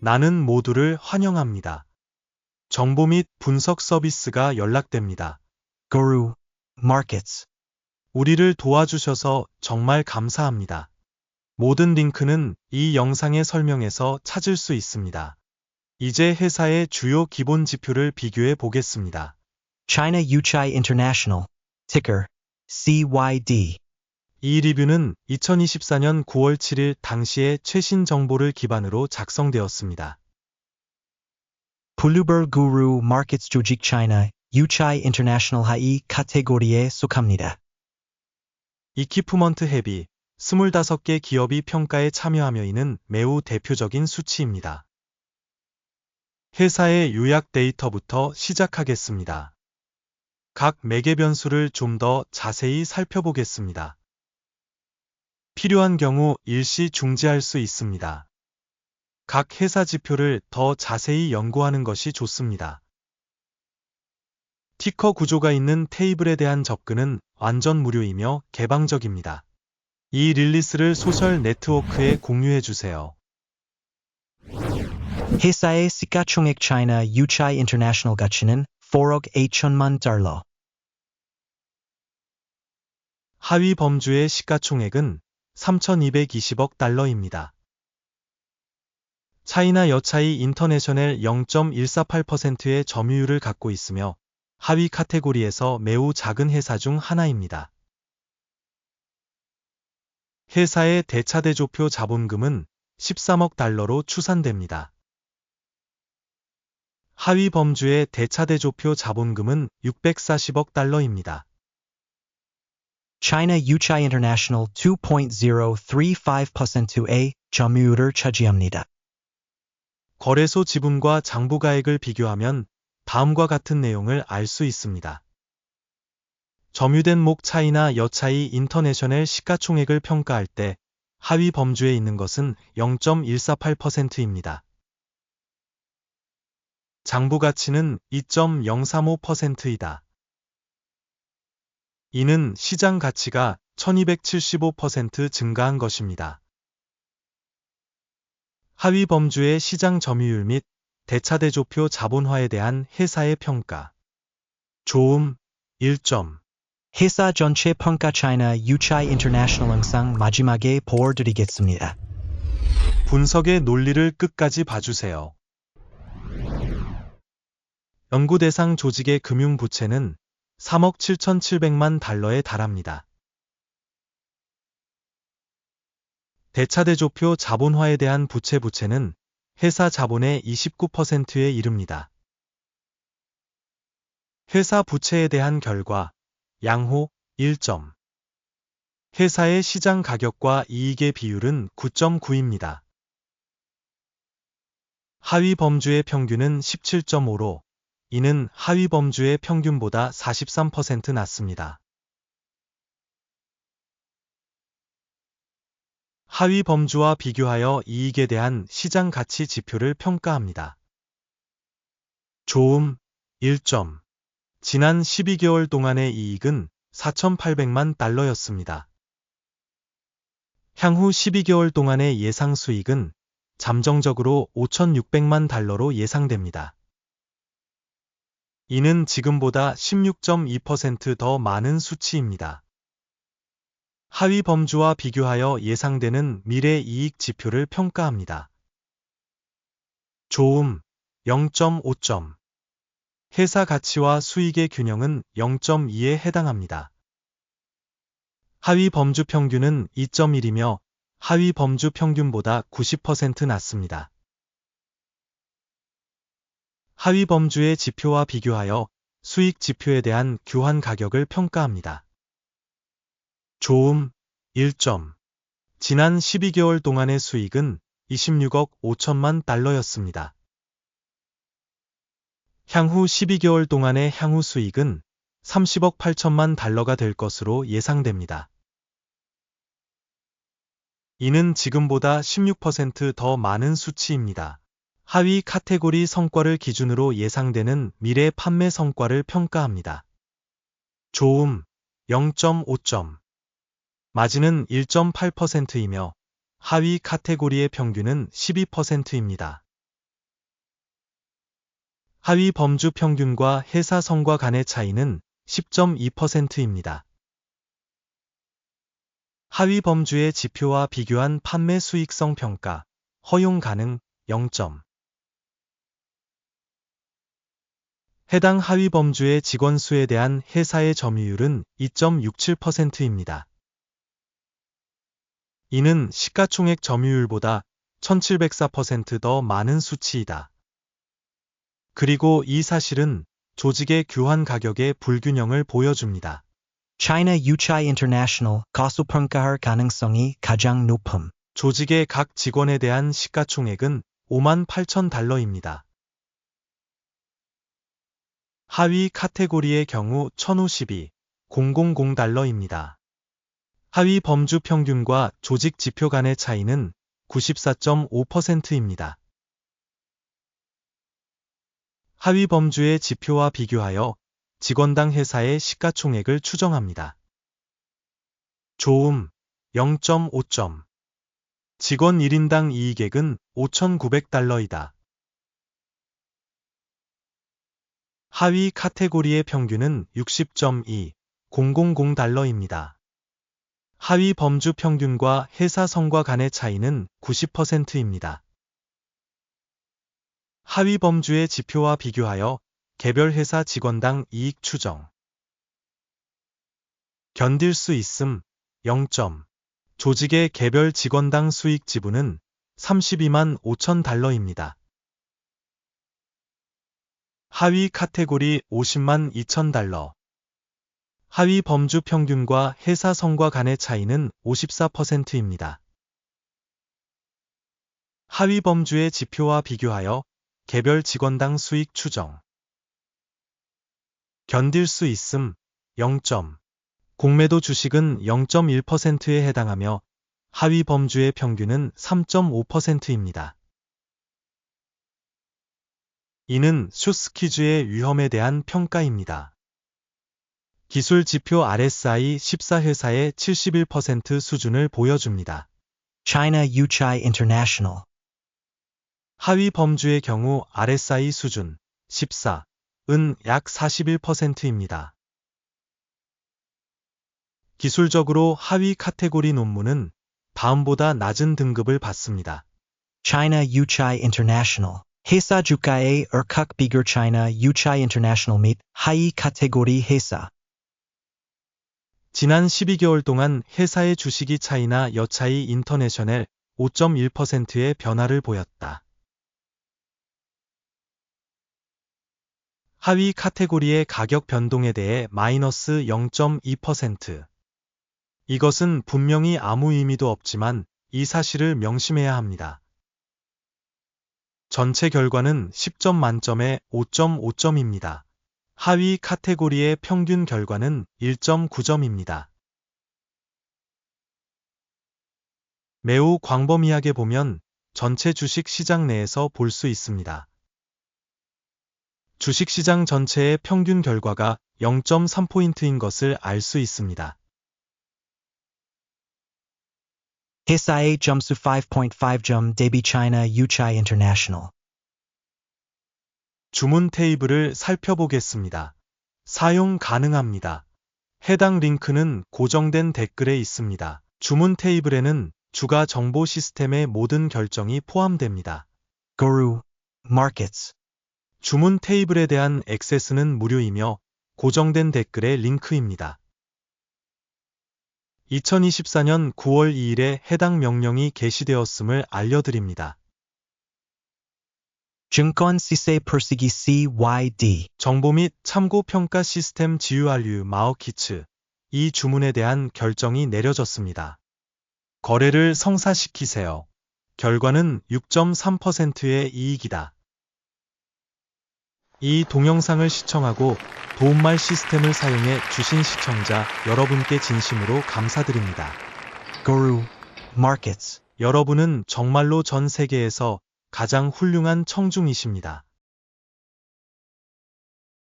나는 모두를 환영합니다. 정보 및 분석 서비스가 연락됩니다. Guru Markets. 우리를 도와주셔서 정말 감사합니다. 모든 링크는 이 영상의 설명에서 찾을 수 있습니다. 이제 회사의 주요 기본 지표를 비교해 보겠습니다. China Yuchai International. Ticker CYD. 이 리뷰는 2024년 9월 7일 당시의 최신 정보를 기반으로 작성되었습니다. Bloomberg Guru Markets 조직 China Yuchai International 하이 카테고리에 속합니다. 이퀴프먼트 헤비 25개 기업이 평가에 참여하며 이는 매우 대표적인 수치입니다. 회사의 요약 데이터부터 시작하겠습니다. 각 매개 변수를 좀 더 자세히 살펴보겠습니다. 필요한 경우 일시 중지할 수 있습니다. 각 회사 지표를 더 자세히 연구하는 것이 좋습니다. 티커 구조가 있는 테이블에 대한 접근은 완전 무료이며 개방적입니다. 이 릴리스를 소셜 네트워크에 공유해 주세요. 회사의 시가총액 China Yuchai International 가치는 4억 8천만 달러. 하위 범주의 시가총액은 3,220억 달러입니다. 차이나 여차이 인터내셔널 0.148%의 점유율을 갖고 있으며 하위 카테고리에서 매우 작은 회사 중 하나입니다. 회사의 대차대조표 자본금은 13억 달러로 추산됩니다. 하위 범주의 대차대조표 자본금은 640억 달러입니다. China Yuchai International 2.035%의 점유율을 차지합니다. 거래소 지분과 장부가액을 비교하면 다음과 같은 내용을 알 수 있습니다. 점유된 목 차이나 여차이 인터내셔널 시가총액을 평가할 때 하위 범주에 있는 것은 0.148%입니다. 장부 가치는 2.035%이다. 이는 시장 가치가 1275% 증가한 것입니다. 하위 범주의 시장 점유율 및 대차대조표 자본화에 대한 회사의 평가. 좋음 1점. 회사 전체 평가 China Yuchai International 영상 마지막에 보여드리겠습니다. 분석의 논리를 끝까지 봐주세요. 연구 대상 조직의 금융 부채는 3억 7,700만 달러에 달합니다. 대차대조표 자본화에 대한 부채는 회사 자본의 29%에 이릅니다. 회사 부채에 대한 결과, 양호 1점. 회사의 시장 가격과 이익의 비율은 9.9입니다. 하위 범주의 평균은 17.5로, 이는 하위 범주의 평균보다 43% 낮습니다. 하위 범주와 비교하여 이익에 대한 시장 가치 지표를 평가합니다. 좋음 1점. 지난 12개월 동안의 이익은 4,800만 달러였습니다. 향후 12개월 동안의 예상 수익은 잠정적으로 5,600만 달러로 예상됩니다. 이는 지금보다 16.2% 더 많은 수치입니다. 하위 범주와 비교하여 예상되는 미래 이익 지표를 평가합니다. 좋음 0.5점. 회사 가치와 수익의 균형은 0.2에 해당합니다. 하위 범주 평균은 2.1이며 하위 범주 평균보다 90% 낮습니다. 하위 범주의 지표와 비교하여 수익 지표에 대한 교환 가격을 평가합니다. 좋음 1점. 지난 12개월 동안의 수익은 26억 5천만 달러였습니다. 향후 12개월 동안의 향후 수익은 30억 8천만 달러가 될 것으로 예상됩니다. 이는 지금보다 16% 더 많은 수치입니다. 하위 카테고리 성과를 기준으로 예상되는 미래 판매 성과를 평가합니다. 좋음 0.5점. 마진은 1.8%이며 하위 카테고리의 평균은 12%입니다. 하위 범주 평균과 회사 성과 간의 차이는 10.2%입니다. 하위 범주의 지표와 비교한 판매 수익성 평가, 허용 가능 0점. 해당 하위 범주의 직원 수에 대한 회사의 점유율은 2.67%입니다. 이는 시가총액 점유율보다 1704% 더 많은 수치이다. 그리고 이 사실은 조직의 교환 가격의 불균형을 보여줍니다. China Yuchai International 가소평가할 가능성이 가장 높음. 조직의 각 직원에 대한 시가총액은 58,000달러입니다. 하위 카테고리의 경우 1,052,000달러입니다. 하위 범주 평균과 조직 지표 간의 차이는 94.5%입니다. 하위 범주의 지표와 비교하여 직원당 회사의 시가총액을 추정합니다. 좋음 0.5점. 직원 1인당 이익액은 5,900달러이다. 하위 카테고리의 평균은 60.2,000달러입니다. 하위 범주 평균과 회사 성과 간의 차이는 90%입니다. 하위 범주의 지표와 비교하여 개별 회사 직원당 이익 추정. 견딜 수 있음 0점. 조직의 개별 직원당 수익 지분은 32만 5천 달러입니다. 하위 카테고리 50만 2천 달러. 하위 범주 평균과 회사 성과 간의 차이는 54%입니다. 하위 범주의 지표와 비교하여 개별 직원당 수익 추정. 견딜 수 있음 0점. 공매도 주식은 0.1%에 해당하며 하위 범주의 평균은 3.5%입니다. 이는 슈스퀴즈의 위험에 대한 평가입니다. 기술 지표 RSI 14회사의 71% 수준을 보여줍니다. China Yuchai International 하위 범주의 경우 RSI 수준 14은 약 41%입니다. 기술적으로 하위 카테고리 논문은 다음보다 낮은 등급을 받습니다. China Yuchai International 회사 주가의 얼칵 비교 China Yuchai International 및 하위 카테고리 회사 지난 12개월 동안 회사의 주식이 차이나 여차이 인터내셔널 5.1%의 변화를 보였다. 하위 카테고리의 가격 변동에 대해 마이너스 0.2%. 이것은 분명히 아무 의미도 없지만 이 사실을 명심해야 합니다. 전체 결과는 10점 만점에 5.5점입니다. 하위 카테고리의 평균 결과는 1.9점입니다. 매우 광범위하게 보면 전체 주식 시장 내에서 볼 수 있습니다. 주식시장 전체의 평균 결과가 0.3포인트인 것을 알 수 있습니다. 회사의 점수 5.5점 대비 China Yuchai International 주문 테이블을 살펴보겠습니다. 사용 가능합니다. 해당 링크는 고정된 댓글에 있습니다. 주문 테이블에는 주가 정보 시스템의 모든 결정이 포함됩니다. Guru Markets 주문 테이블에 대한 액세스는 무료이며 고정된 댓글의 링크입니다. 2024년 9월 2일에 해당 명령이 게시되었음을 알려드립니다. 증권 시세 persigi CYD 정보 및 참고 평가 시스템 GURU 마오키츠 이 주문에 대한 결정이 내려졌습니다. 거래를 성사시키세요. 결과는 6.3%의 이익이다. 이 동영상을 시청하고 도움말 시스템을 사용해 주신 시청자 여러분께 진심으로 감사드립니다. Guru Markets 여러분은 정말로 전 세계에서 가장 훌륭한 청중이십니다.